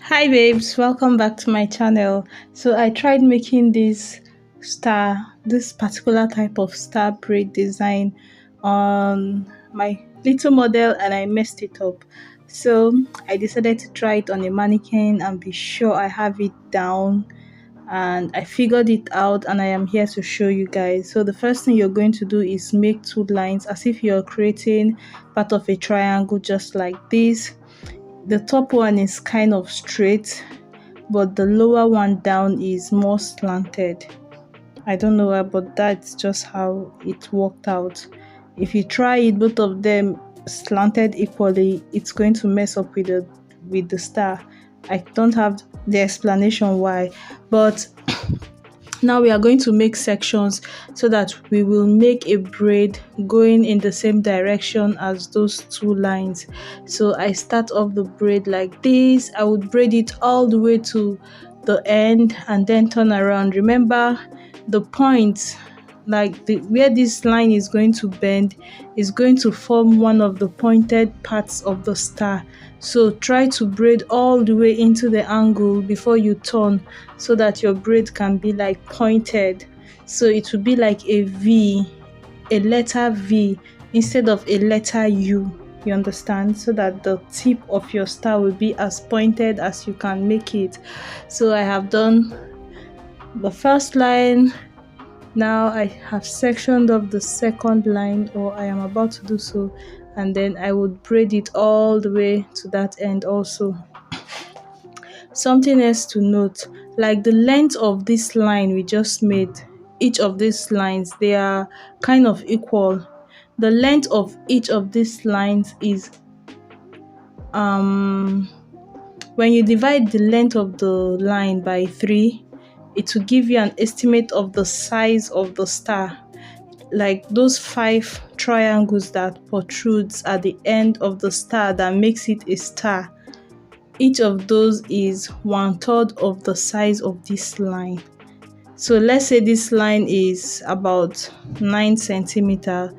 Hi babes, welcome back to my channel. So I tried making this particular type of star braid design on my little model and I messed it up. So I decided to try it on a mannequin and be sure I have it down, and I figured it out and I am here to show you guys. So the first thing you're going to do is make two lines as if you're creating part of a triangle, just like this. The top one is kind of straight, but the lower one down is more slanted. I don't know why, but that's just how it worked out. If you try it both of them slanted equally, it's going to mess up with the star. I don't have the explanation why, but now we are going to make sections so that we will make a braid going in the same direction as those two lines. So I start off the braid like this. I would braid it all the way to the end and then turn around. Remember, the point, like where this line is going to bend, is going to form one of the pointed parts of the star. So try to braid all the way into the angle before you turn, so that your braid can be like pointed. So it will be like a V, a letter V instead of a letter U. You understand? So that the tip of your star will be as pointed as you can make it. So I have done the first line. Now I have sectioned off the second line, or I am about to do so, and then I would braid it all the way to that end also. Something else to note, like the length of this line we just made, each of these lines, they are kind of equal. The length of each of these lines is when you divide the length of the line by 3, it will give you an estimate of the size of the star. Like those 5 triangles that protrudes at the end of the star that makes it a star, each of those is 1/3 of the size of this line. So let's say this line is about 9 centimeters.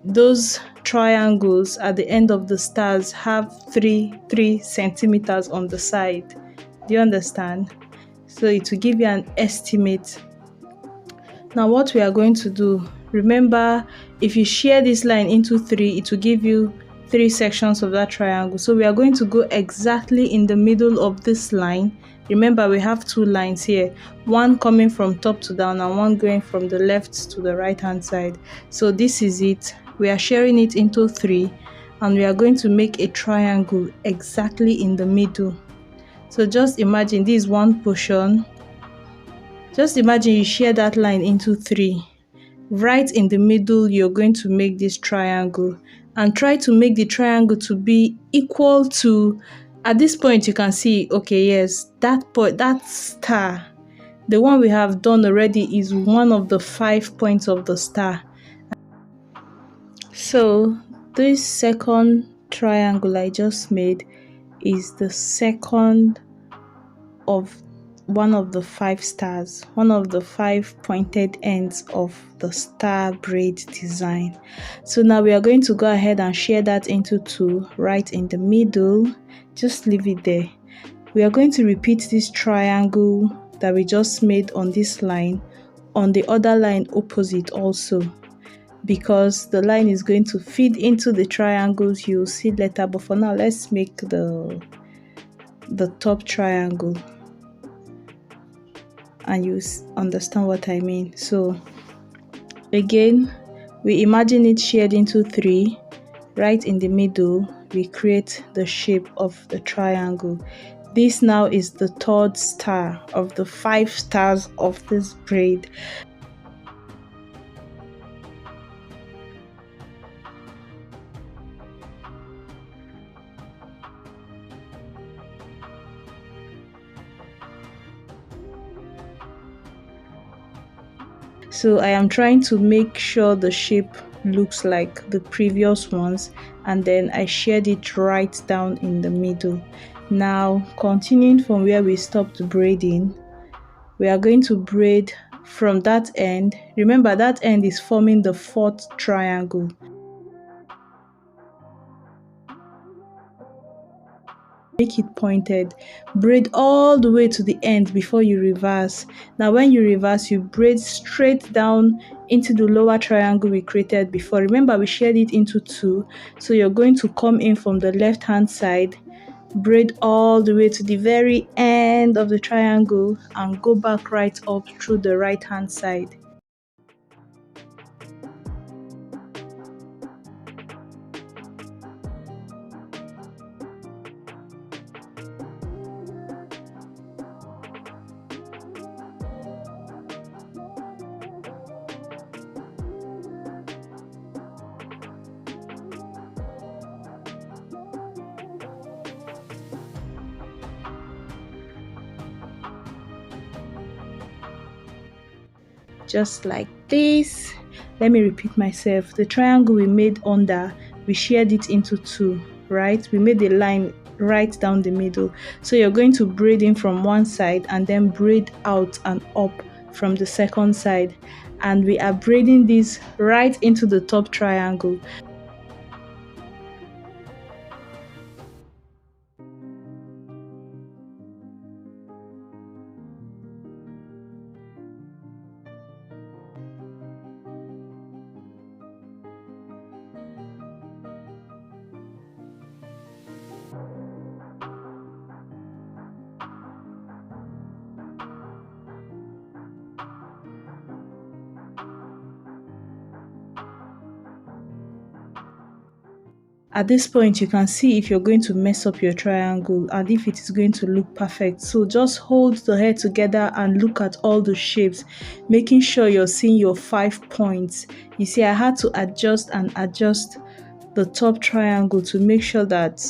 Those triangles at the end of the stars have 3 centimeters on the side. Do you understand? So it will give you an estimate. Now what we are going to do, remember, if you share this line into 3, it will give you 3 sections of that triangle. So we are going to go exactly in the middle of this line. Remember, we have 2 lines here, one coming from top to down and one going from the left to the right hand side. So this is it. We are sharing it into 3 and we are going to make a triangle exactly in the middle. So just imagine this one portion. Just imagine you share that line into 3. Right in the middle, you're going to make this triangle, and try to make the triangle to be equal to, at this point you can see, okay, yes, that point, that star, the one we have done already, is one of the 5 points of the star. So this second triangle I just made is the second of one of the 5 stars, one of the 5 pointed ends of the star braid design. So now we are going to go ahead and share that into 2 right in the middle. Just leave it there. We are going to repeat this triangle that we just made on this line on the other line opposite also, because the line is going to feed into the triangles you'll see later. But for now, let's make the top triangle and you understand what I mean. So again, we imagine it shared into 3. Right in the middle, we create the shape of the triangle. This now is the 3rd star of the 5 stars of this braid. So I am trying to make sure the shape looks like the previous ones, and then I shared it right down in the middle. Now continuing from where we stopped braiding, we are going to braid from that end. Remember, that end is forming the 4th triangle. make it pointed. Braid all the way to the end before you reverse. Now when you reverse, you braid straight down into the lower triangle we created before. Remember, we shared it into two, so you're going to come in from the left hand side, braid all the way to the very end of the triangle, and go back right up through the right hand side. Just like this. Let me repeat myself. The triangle we made under, we shared it into two, right? We made a line right down the middle. So you're going to braid in from one side and then braid out and up from the second side. And we are braiding this right into the top triangle. At this point, you can see if you're going to mess up your triangle and if it is going to look perfect. So just hold the hair together and look at all the shapes, making sure you're seeing your 5 points. You see, I had to adjust and adjust the top triangle to make sure that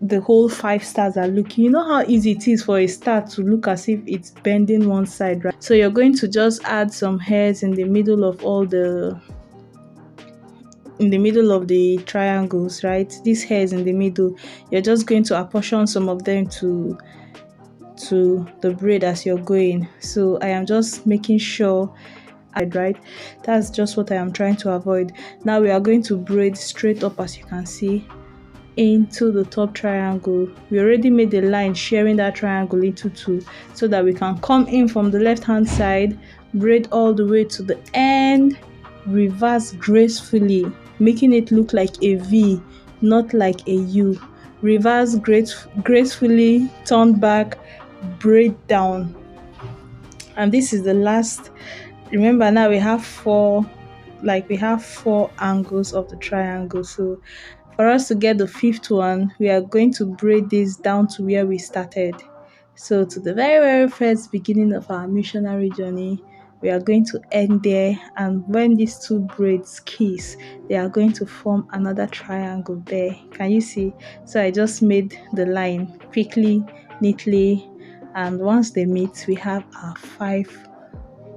the whole 5 stars are looking. You know how easy it is for a star to look as if it's bending one side, right? So you're going to just add some hairs in the middle of the triangles, right? These hairs in the middle, you're just going to apportion some of them to the braid as you're going. So I am just making sure, right? That's just what I am trying to avoid. Now we are going to braid straight up, as you can see, into the top triangle. We already made a line sharing that triangle into two, so that we can come in from the left hand side, braid all the way to the end, reverse gracefully, making it look like a V, not like a U. Reverse gracefully, turn back, braid down. And this is the last. Remember, now we have four angles of the triangle. So for us to get the fifth one, we are going to braid this down to where we started. So to the very first beginning of our missionary journey, we are going to end there, and when these two braids kiss, they are going to form another triangle there. Can you see? So I just made the line quickly, neatly, and once they meet, we have our 5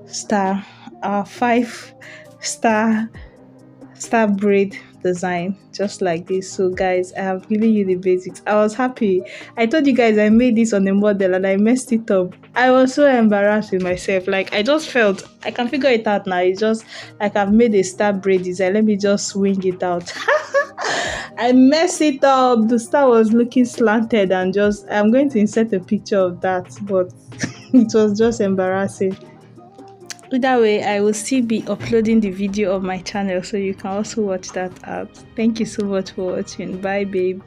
star braid design, just like this. So guys, I have given you the basics. I was happy. I told you guys I made this on a model and I messed it up. I was so embarrassed with myself. Like, I just felt I can figure it out now. It's just like I've made a star braid design. Let me just swing it out. I messed it up. The star was looking slanted, and just I'm going to insert a picture of that, but it was just embarrassing. Either way, I will still be uploading the video of my channel, so you can also watch that out. Thank you so much for watching. Bye, babe.